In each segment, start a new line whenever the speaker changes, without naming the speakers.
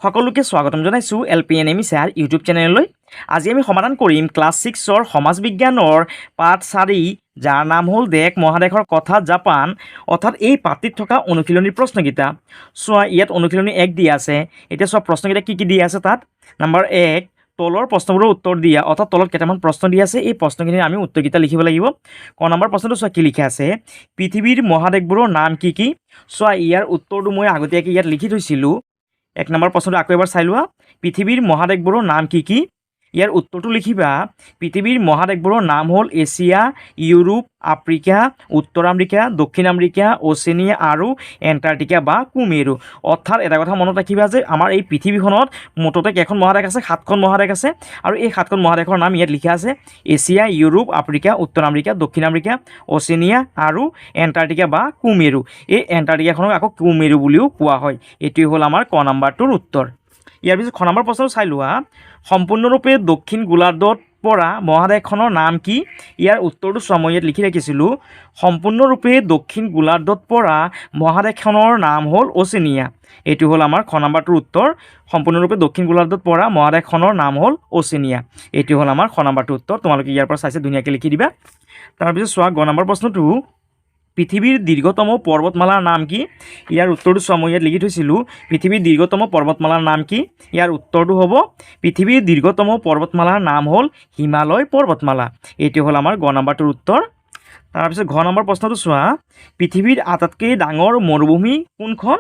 সকলোকে স্বাগতম জনাইছোঁ LPNM ছাৰ ইউটিউব চেনেললৈ। আজি আমি সমাধান কৰিম ক্লাছ 6ৰ সমাজ বিজ্ঞানৰ পাঠ 4 যাৰ নাম হ'ল দেশ মহাদেশৰ কথা জাপান। অৰ্থাৎ এই পাঠটিত থকা অনুশীলনীৰ প্ৰশ্নকেইটা চোৱা, ইয়াত অনুশীলনী 1 দিয়া আছে। এতিয়া চোৱা প্ৰশ্নকেইটা কি দিয়া আছে তাত। নম্বৰ 1, তলৰ প্ৰশ্নবোৰৰ উত্তৰ দিয়া। অৰ্থাৎ তলত কেইটামান প্ৰশ্ন দিয়া আছে, এই প্ৰশ্নখিনিৰ আমি উত্তৰকেইটা লিখিব লাগিব। ক নম্বৰ প্ৰশ্নটো চোৱা কি লিখা আছে, পৃথিৱীৰ মহাদেশবোৰৰ নাম কি কি। চোৱা ইয়াৰ উত্তৰটো মই আগতীয়াকৈ ইয়াত লিখি থৈছিলোঁ। 1 নম্বৰ প্ৰশ্নটো আকৌ এবাৰ চাই লোৱা, পৃথিৱীৰ মহাদেশবোৰৰ নাম কি কি। ইয়াৰ উত্তৰটো লিখিবা, পৃথিৱীৰ মহাদেশবোৰৰ নাম হ'ল এছিয়া, ইউৰোপ, আফ্ৰিকা, উত্তৰ আমেৰিকা, দক্ষিণ আমেৰিকা, অচেনিয়া আৰু এণ্টাৰ্কটিকা বা কুমেৰু। অৰ্থাৎ এটা কথা মনত ৰাখিবা যে আমাৰ এই পৃথিৱীখনত মুঠতে কেইখন মহাদেশ আছে, 7খন মহাদেশ আছে। আৰু এই 7খন মহাদেশৰ নাম ইয়াত লিখা আছে, এছিয়া, ইউৰোপ, আফ্ৰিকা, উত্তৰ আমেৰিকা, দক্ষিণ আমেৰিকা, অচেনিয়া আৰু এণ্টাৰ্কটিকা বা কুমেৰু। এই এণ্টাৰ্কটিকাখনক আকৌ কুমেৰু বুলিও কোৱা হয়। এইটোৱে হ'ল আমাৰ ক নম্বৰটোৰ উত্তৰ। ইয়াৰ পিছত খ নম্বৰ প্ৰশ্নটো চাই লোৱা, সম্পূৰ্ণৰূপে দক্ষিণ গোলাৰ্ধত পৰা মহাদেশখনৰ নাম কি। ইয়াৰ উত্তৰটো চোৱা মই ইয়াত লিখি ৰাখিছিলোঁ, সম্পূৰ্ণৰূপে দক্ষিণ গোলাৰ্ধত পৰা মহাদেশখনৰ নাম হ'ল অচেনিয়া। এইটো হ'ল আমাৰ খ নম্বৰটোৰ উত্তৰ, সম্পূৰ্ণৰূপে দক্ষিণ গোলাৰ্ধত পৰা মহাদেশখনৰ নাম হ'ল অচেনিয়া। এইটো হ'ল আমাৰ খ নম্বৰটোৰ উত্তৰ। তোমালোকে ইয়াৰ পৰা চাইছে ধুনীয়াকৈ লিখি দিবা। তাৰপিছত চোৱা গ নম্বৰ প্ৰশ্নটো, পৃথিৱীৰ দীৰ্ঘতম পৰ্বতমালাৰ নাম কি। ইয়াৰ উত্তৰটো চোৱা মই ইয়াত লিখি থৈছিলোঁ, পৃথিৱীৰ দীৰ্ঘতম পৰ্বতমালাৰ নাম কি। ইয়াৰ উত্তৰটো হ'ব, পৃথিৱীৰ দীৰ্ঘতম পৰ্বতমালাৰ নাম হ'ল হিমালয় পৰ্বতমালা। এইটো হ'ল আমাৰ গ নম্বৰটোৰ উত্তৰ। তাৰপিছত ঘ নম্বৰ প্ৰশ্নটো চোৱা, পৃথিৱীৰ আটাইতকৈ ডাঙৰ মৰুভূমি কোনখন।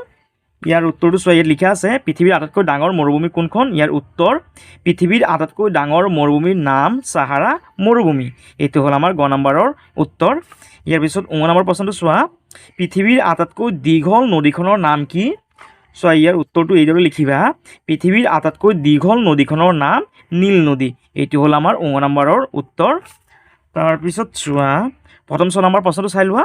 ইয়াৰ উত্তৰটো চোৱা ইয়াত লিখা আছে, পৃথিৱীৰ আটাইতকৈ ডাঙৰ মৰুভূমি কোনখন। ইয়াৰ উত্তৰ, পৃথিৱীৰ আটাইতকৈ ডাঙৰ মৰুভূমিৰ নাম ছাহাৰা মৰুভূমি। এইটো হ'ল আমাৰ গ নম্বৰৰ উত্তৰ। ইয়াৰ পিছত নম্বৰ প্ৰশ্নটো চোৱা, পৃথিৱীৰ আটাইতকৈ দীঘল নদীখনৰ নাম কি। চোৱা ইয়াৰ উত্তৰটো এইদৰে লিখিবা, পৃথিৱীৰ আটাইতকৈ দীঘল নদীখনৰ নাম নীল নদী। এইটো হ'ল আমাৰ নম্বৰৰ উত্তৰ। তাৰপিছত চোৱা প্ৰথম 6 নম্বৰ প্ৰশ্নটো চাই লোৱা,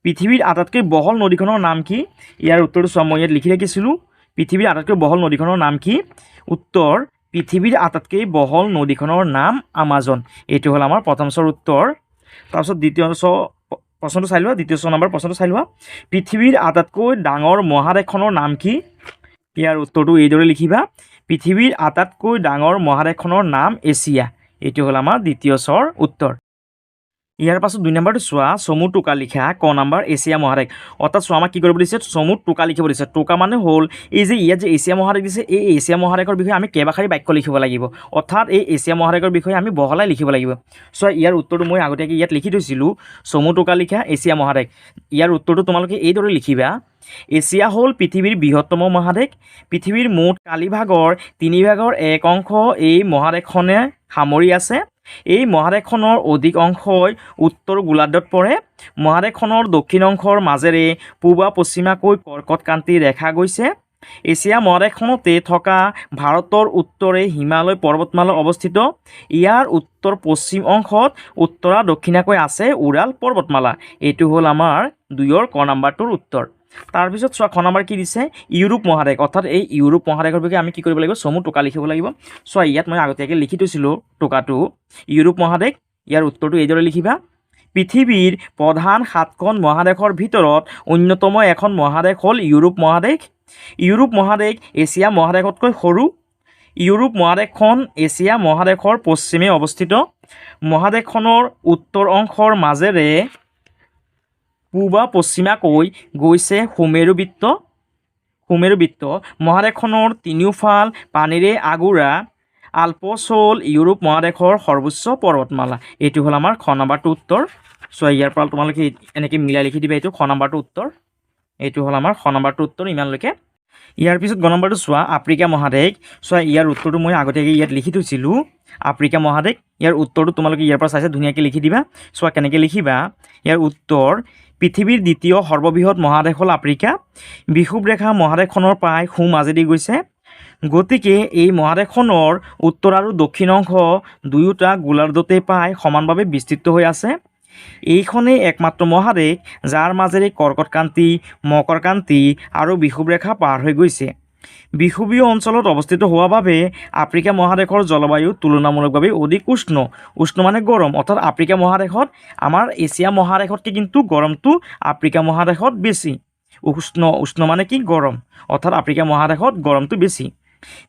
পৃথিৱীৰ আটাইতকৈ বহল নদীখনৰ নাম কি। ইয়াৰ উত্তৰটো চোৱা মই ইয়াত লিখি ৰাখিছিলোঁ, পৃথিৱীৰ আটাইতকৈ বহল নদীখনৰ নাম কি। উত্তৰ, পৃথিৱীৰ আটাইতকৈ বহল নদীখনৰ নাম আমাজন। এইটো হ'ল আমাৰ প্ৰথম 6ৰ উত্তৰ। তাৰপিছত দ্বিতীয় প্ৰশ্নটো চাই লোৱা, দ্বিতীয় 6 নম্বৰ প্ৰশ্নটো চাই লোৱা, পৃথিৱীৰ আটাইতকৈ ডাঙৰ মহাদেশখনৰ নাম কি। ইয়াৰ উত্তৰটো এইদৰে লিখিবা, পৃথিৱীৰ আটাইতকৈ ডাঙৰ মহাদেশখনৰ নাম এছিয়া। এইটো হ'ল আমাৰ দ্বিতীয় 6ৰ উত্তৰ। ইয়াৰ পাছত 2 নম্বৰটো চোৱা, চমু টোকা লিখা। ক নম্বৰ এছিয়া মহাদেশ। অৰ্থাৎ চোৱা আমাক কি কৰিব দিছে, চমু টোকা লিখিব দিছে। টোকা মানে হ'ল এই যে ইয়াত যে এছিয়া মহাদেশ দিছে, এই এছিয়া মহাদেশৰ বিষয়ে আমি কেইবাষাৰি বাক্য লিখিব লাগিব। অৰ্থাৎ এই এছিয়া মহাদেশৰ বিষয়ে আমি বহলাই লিখিব লাগিব। চোৱা ইয়াৰ উত্তৰটো মই আগতীয়াকৈ ইয়াত লিখি থৈছিলোঁ, চমু টোকা লিখা এছিয়া মহাদেশ। ইয়াৰ উত্তৰটো তোমালোকে এইদৰে লিখিবা, এছিয়া হ'ল পৃথিৱীৰ বৃহত্তম মহাদেশ। পৃথিৱীৰ মুঠ কালিভাগৰ 3/1 অংশ এই মহাদেশখনে সামৰি আছে। এই মহাদেশখনৰ অধিক অংশই উত্তৰ গোলাৰ্ধত পৰে। মহাদেশখনৰ দক্ষিণ অংশৰ মাজেৰে পূবা পশ্চিমাকৈ কৰ্কটক্ৰান্তি ৰেখা গৈছে। এছিয়া মহাদেশখনতে থকা ভাৰতৰ উত্তৰে হিমালয় পৰ্বতমালা অৱস্থিত। ইয়াৰ উত্তৰ পশ্চিম অংশত উত্তৰা দক্ষিণাকৈ আছে উৰাল পৰ্বতমালা। এইটো হ'ল আমাৰ 2ৰ ক নম্বৰটোৰ উত্তৰ। তাৰপিছত চোৱা খ নম্বৰ কি দিছে, ইউৰোপ মহাদেশ। অৰ্থাৎ এই ইউৰোপ মহাদেশৰ বিষয়ে আমি কি কৰিব লাগিব, চমু টোকা লিখিব লাগিব। চোৱা ইয়াত মই আগতীয়াকৈ লিখি থৈছিলোঁ টোকাটো, ইউৰোপ মহাদেশ। ইয়াৰ উত্তৰটো এইদৰে লিখিবা, পৃথিৱীৰ প্ৰধান 7খন মহাদেশৰ ভিতৰত অন্যতম এখন মহাদেশ হ'ল ইউৰোপ মহাদেশ। ইউৰোপ মহাদেশ এছিয়া মহাদেশতকৈ সৰু। ইউৰোপ মহাদেশখন এছিয়া মহাদেশৰ পশ্চিমে অৱস্থিত। মহাদেশখনৰ উত্তৰ অংশৰ মাজেৰে পূবা পশ্চিমাকৈ গৈছে সুমেৰু বৃত্ত। মহাদেশখনৰ তিনিওফাল পানীৰে আগুৰা আল্পছ হ'ল ইউৰোপ মহাদেশৰ সৰ্বোচ্চ পৰ্বতমালা। এইটো হ'ল আমাৰ খ নম্বৰটোৰ উত্তৰ। চ' ইয়াৰ পৰা তোমালোকে এনেকৈ মিলাই লিখি দিবা, এইটো খ নম্বৰটোৰ উত্তৰ। এইটো হ'ল আমাৰ খ নম্বৰটোৰ উত্তৰ ইমানলৈকে। ইয়াৰ পিছত গ নম্বৰটো চোৱা, আফ্ৰিকা মহাদেশ। চোৱা ইয়াৰ উত্তৰটো মই আগতীয়াকৈ ইয়াত লিখি থৈছিলোঁ, আফ্ৰিকা মহাদেশ। ইয়াৰ উত্তৰটো তোমালোকে ইয়াৰ পৰা চাইছে ধুনীয়াকৈ লিখি দিবা। চোৱা কেনেকৈ লিখিবা, ইয়াৰ উত্তৰ, পৃথিৱীৰ দ্বিতীয় সৰ্ববৃহৎ মহাদেশ হ'ল আফ্ৰিকা। বিষুৱ ৰেখা মহাদেশখনৰ প্ৰায় সোঁ মাজেদি গৈছে। গতিকে এই মহাদেশখনৰ উত্তৰ আৰু দক্ষিণ অংশ দুয়োটা গোলাৰ্ধতে প্ৰায় সমানভাৱে বিস্তৃত হৈ আছে। এইখনেই একমাত্ৰ মহাদেশ যাৰ মাজেৰে কৰ্কটক্ৰান্তি, মকৰক্ৰান্তি আৰু বিষুৱ ৰেখা পাৰ হৈ গৈছে। বিষুৱীয় অঞ্চলত অৱস্থিত হোৱাৰ বাবে আফ্ৰিকা মহাদেশৰ জলবায়ু তুলনামূলকভাৱে অধিক উষ্ণ। উষ্ণ মানে গৰম। অৰ্থাৎ আফ্ৰিকা মহাদেশত আমাৰ এছিয়া মহাদেশতকৈ কিন্তু গৰমটো আফ্ৰিকা মহাদেশত বেছি। উষ্ণ মানে কি, গৰম। অৰ্থাৎ আফ্ৰিকা মহাদেশত গৰমটো বেছি।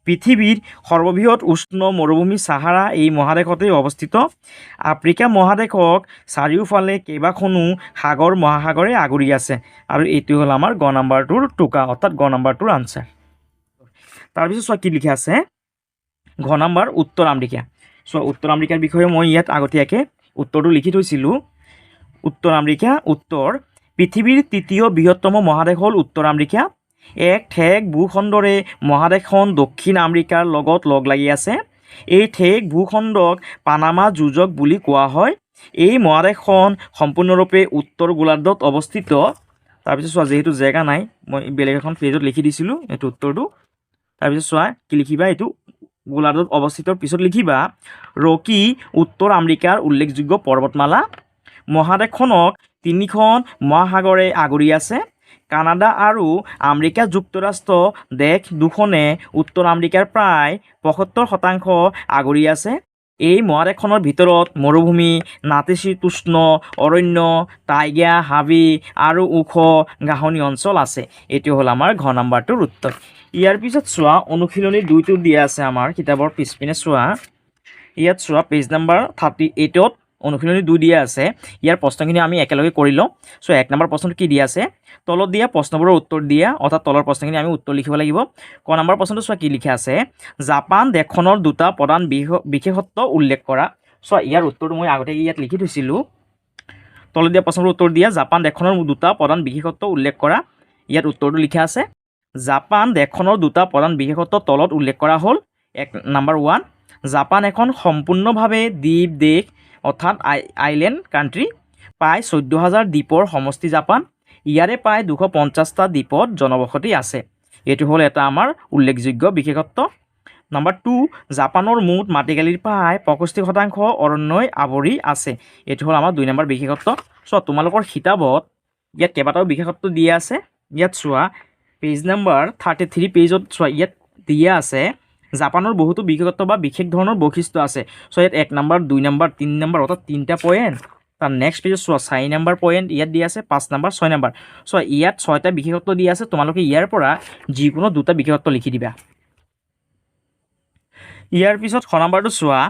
পৃথিৱীৰ সৰ্ববৃহৎ উষ্ণ মৰুভূমি সাহাৰা এই মহাদেশতেই অৱস্থিত। আফ্ৰিকা মহাদেশক চাৰিওফালে কেইবাখনো সাগৰ মহাসাগৰে আগুৰি আছে। আৰু এইটো হ'ল আমাৰ গ নম্বৰটোৰ টোকা, অৰ্থাৎ গ নম্বৰটোৰ আনচাৰ। তাৰপিছত চোৱা কি লিখা আছে, ঘ নম্বৰ উত্তৰ আমেৰিকা। চোৱা উত্তৰ আমেৰিকাৰ বিষয়ে মই ইয়াত আগতীয়াকৈ উত্তৰটো লিখি থৈছিলোঁ। উত্তৰ আমেৰিকা উত্তৰ, পৃথিৱীৰ তৃতীয় বৃহত্তম মহাদেশ হ'ল উত্তৰ আমেৰিকা। এক ঠেক ভূখণ্ডৰে মহাদেশখন দক্ষিণ আমেৰিকাৰ লগত লগ লাগি আছে। এই ঠেক ভূখণ্ডক পানামা যোজক বুলি কোৱা হয়। এই মহাদেশখন সম্পূৰ্ণৰূপে উত্তৰ গোলাৰ্ধত অৱস্থিত। তাৰপিছত চোৱা, যিহেতু জেগা নাই মই বেলেগ এখন পেজত লিখি দিছিলোঁ এইটো উত্তৰটো। তাৰপিছত চোৱা কি লিখিবা, এইটো গোলাৰ্ধত অৱস্থিতৰ পিছত লিখিবা ৰকি উত্তৰ আমেৰিকাৰ উল্লেখযোগ্য পৰ্বতমালা। মহাদেশখনক তিনিখন মহাসাগৰে আগুৰি আছে। কানাডা আৰু আমেৰিকা যুক্তৰাষ্ট্ৰ দেশ দুখনে উত্তৰ আমেৰিকাৰ প্ৰায় ৭৫% আগুৰি আছে। এই মহাদেশখনৰ ভিতৰত মৰুভূমি, নাতিশীতোষ্ণ অৰণ্য, টাইগা, হাবি আৰু ওখ ঘাঁহনি অঞ্চল আছে। এইটো হ'ল আমাৰ ঘ নম্বৰটোৰ উত্তৰ। ইয়াৰ পিছত চোৱা অনুশীলনী 2টো দিয়া আছে আমাৰ কিতাপৰ পিছপিনে। চোৱা ইয়াত চোৱা পেজ নম্বৰ 38ত অনুশীলনী 2 দিয়া আছে। ইয়াৰ প্ৰশ্নখিনি আমি একেলগে কৰি লওঁ। চ' 1 নম্বৰ প্ৰশ্নটো কি দিয়া আছে, তলত দিয়া প্ৰশ্নবোৰৰ উত্তৰ দিয়া, অৰ্থাৎ তলৰ প্ৰশ্নখিনি আমি উত্তৰ লিখিব লাগিব। ক নম্বৰ প্ৰশ্নটো চোৱা কি লিখা আছে, জাপান দেশখনৰ দুটা প্ৰধান বিশেষত্ব উল্লেখ কৰা। চোৱা ইয়াৰ উত্তৰটো মই আগতীয়াকৈ ইয়াত লিখি থৈছিলোঁ। তলত দিয়া প্ৰশ্নবোৰ উত্তৰ দিয়া, জাপান দেশখনৰ দুটা প্ৰধান বিশেষত্ব উল্লেখ কৰা। ইয়াত উত্তৰটো লিখা আছে, জাপান দেশখনৰ দুটা প্ৰধান বিশেষত্ব তলত উল্লেখ কৰা হ'ল। 1 নম্বৰ 1, জাপান এখন সম্পূৰ্ণভাৱে দ্বীপ দেশ, অৰ্থাৎ আইলেণ্ড কাণ্ট্ৰি। প্ৰায় 14,000 দ্বীপৰ সমষ্টি জাপান। ইয়াৰে প্ৰায় 250টা দ্বীপত জনবসতি আছে। এইটো হ'ল এটা আমাৰ উল্লেখযোগ্য বিশেষত্ব। নম্বৰ 2, জাপানৰ মুঠ মাটিকালিৰ প্ৰায় 65% অৰণ্যই আৱৰি আছে। এইটো হ'ল আমাৰ 2 নম্বৰ বিশেষত্ব। চোৱা তোমালোকৰ কিতাপত ইয়াত কেইবাটাও বিশেষত্ব দিয়া আছে। ইয়াত চোৱা পেজ নম্বৰ 33 পেজত চোৱা ইয়াত দিয়া আছে জাপানৰ বহুতো বিশেষত্ব বা বিশেষ ধৰণৰ বৈশিষ্ট্য আছে। চ' ইয়াত 1 নম্বৰ 2 নম্বৰ 3 নম্বৰ অৰ্থাৎ 3টা পইণ্ট। তাৰ নেক্সট পেজত চোৱা 4 নম্বৰ পইণ্ট ইয়াত দিয়া আছে, 5 নম্বৰ 6 নম্বৰ। চ' ইয়াত 6টা বিশেষত্ব দিয়া আছে। তোমালোকে ইয়াৰ পৰা যিকোনো 2টা বিশেষত্ব লিখি দিবা। ইয়াৰ পিছত খ নম্বৰটো চোৱা,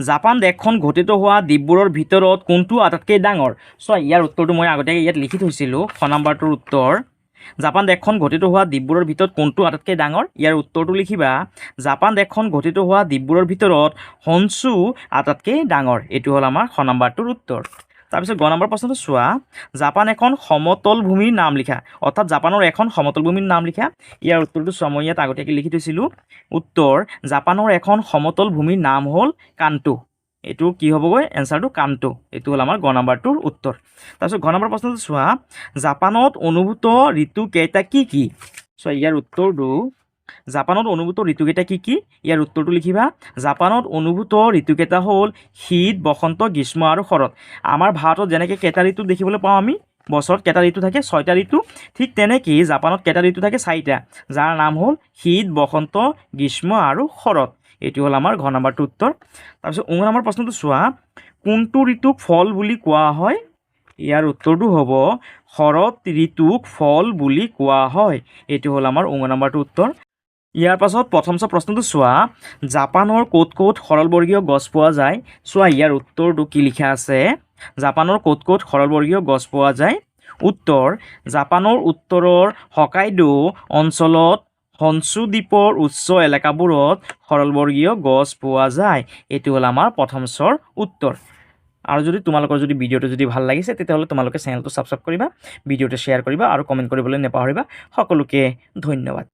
জাপান দেশখন গঠিত হোৱা দ্বীপবোৰৰ ভিতৰত কোনটো আটাইতকৈ ডাঙৰ। চোৱা ইয়াৰ উত্তৰটো মই আগতীয়াকৈ ইয়াত লিখি থৈছিলোঁ। খ নম্বৰটোৰ উত্তৰ, জাপান দেশখন গঠিত হোৱা দ্বীপবোৰৰ ভিতৰত কোনটো আটাইতকৈ ডাঙৰ। ইয়াৰ উত্তৰটো লিখিবা, জাপান দেশখন গঠিত হোৱা দ্বীপবোৰৰ ভিতৰত হনচু আটাইতকৈ ডাঙৰ। এইটো হ'ল আমাৰ খ নম্বৰটোৰ উত্তৰ। তাৰপিছত গ নম্বৰ প্ৰশ্নটো চোৱা, জাপান এখন সমতল ভূমিৰ নাম লিখা, অৰ্থাৎ জাপানৰ এখন সমতল ভূমিৰ নাম লিখা। ইয়াৰ উত্তৰটো চোৱা মই ইয়াত আগতীয়াকৈ লিখি থৈছিলোঁ। উত্তৰ, জাপানৰ এখন সমতল ভূমিৰ নাম হ'ল কাণ্টো। এইটো কি হ'বগৈ এনচাৰটো কাণ্টো। এইটো হ'ল আমাৰ গ নম্বৰটোৰ উত্তৰ। তাৰপিছত ঘ নম্বৰ প্ৰশ্নটো চোৱা, জাপানত অনুভূত ঋতুকেইটা কি কি। চোৱা ইয়াৰ উত্তৰটো, জাপানত অনুভূত ঋতুকেইটা কি কি। ইয়াৰ উত্তৰটো লিখিবা, জাপানত অনুভূত ঋতুকেইটা হ'ল শীত, বসন্ত, গ্ৰীষ্ম আৰু শৰৎ। আমাৰ ভাৰতত যেনেকৈ কেইটা ঋতু দেখিবলৈ পাওঁ আমি, বছৰত কেইটা ঋতু থাকে, 6টা ঋতু। ঠিক তেনেকেই জাপানত কেইটা ঋতু থাকে, 4টা, যাৰ নাম হ'ল শীত, বসন্ত, গ্ৰীষ্ম আৰু শৰৎ। এইটো হ'ল আমাৰ ঘ নম্বৰটোৰ উত্তৰ। তাৰপিছত ঙ নম্বৰ প্ৰশ্নটো চোৱা, কোনটো ঋতুক ফল বুলি কোৱা হয়। ইয়াৰ উত্তৰটো হ'ব শৰৎ ঋতুক ফল বুলি কোৱা হয়। এইটো হ'ল আমাৰ ঙ নম্বৰটোৰ উত্তৰ। ইয়াৰ পাছত প্ৰথম প্ৰশ্নটো চোৱা, জাপানৰ ক'ত ক'ত সৰলবৰ্গীয় গছ পোৱা যায়। চোৱা ইয়াৰ উত্তৰটো কি লিখা আছে, জাপানৰ ক'ত ক'ত সৰলবৰ্গীয় গছ পোৱা যায়। উত্তৰ, জাপানৰ উত্তৰৰ হকাইডো অঞ্চলত হনচু দ্বীপৰ উচ্চ এলেকাবোৰত সৰলবৰ্গীয় গছ পোৱা যায়। এইটো হ'ল আমাৰ প্ৰথম উত্তৰ। আৰু যদি তোমালোকৰ যদি ভিডিঅ'টো যদি ভাল লাগিছে তেতিয়াহ'লে তোমালোকে চেনেলটো ছাবস্ক্ৰাইব কৰিবা, ভিডিঅ'টো শ্বেয়াৰ কৰিবা আৰু কমেণ্ট কৰিবলৈ নাপাহৰিবা। সকলোকে ধন্যবাদ।